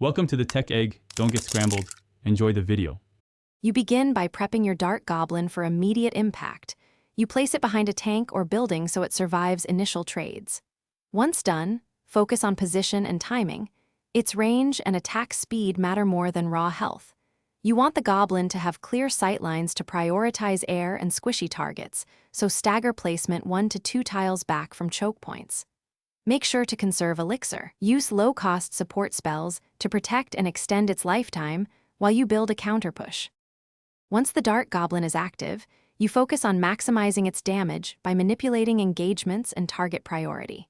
Welcome to the Tech Egg. Don't get scrambled. Enjoy the video. You begin by prepping your Dart Goblin for immediate impact. You place it behind a tank or building so it survives initial trades. Once done, focus on position and timing. Its range and attack speed matter more than raw health. You want the Goblin to have clear sightlines to prioritize air and squishy targets, so stagger placement 1 to 2 tiles back from choke points. Make sure to conserve elixir. Use low-cost support spells to protect and extend its lifetime while you build a counterpush. Once the Dart Goblin is active, you focus on maximizing its damage by manipulating engagements and target priority.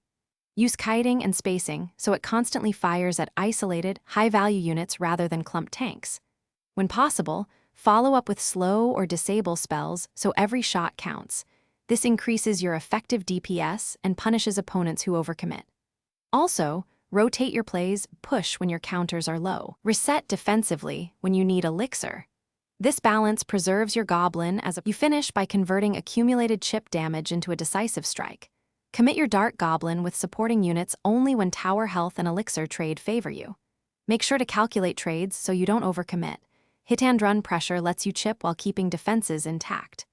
Use kiting and spacing so it constantly fires at isolated, high-value units rather than clumped tanks. When possible, follow up with slow or disable spells so every shot counts. This increases your effective DPS and punishes opponents who overcommit. Also, rotate your plays, push when your counters are low. Reset defensively when you need elixir. This balance preserves your Goblin you finish by converting accumulated chip damage into a decisive strike. Commit your Dart Goblin with supporting units only when tower health and elixir trade favor you. Make sure to calculate trades so you don't overcommit. Hit-and-run pressure lets you chip while keeping defenses intact.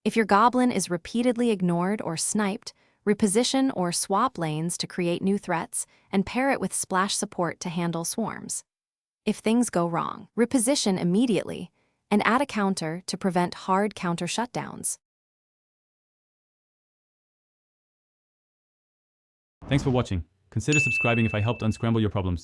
If your Goblin is repeatedly ignored or sniped, reposition or swap lanes to create new threats and pair it with splash support to handle swarms. If things go wrong, reposition immediately and add a counter to prevent hard counter shutdowns. Thanks for watching. Consider subscribing if I helped unscramble your problems.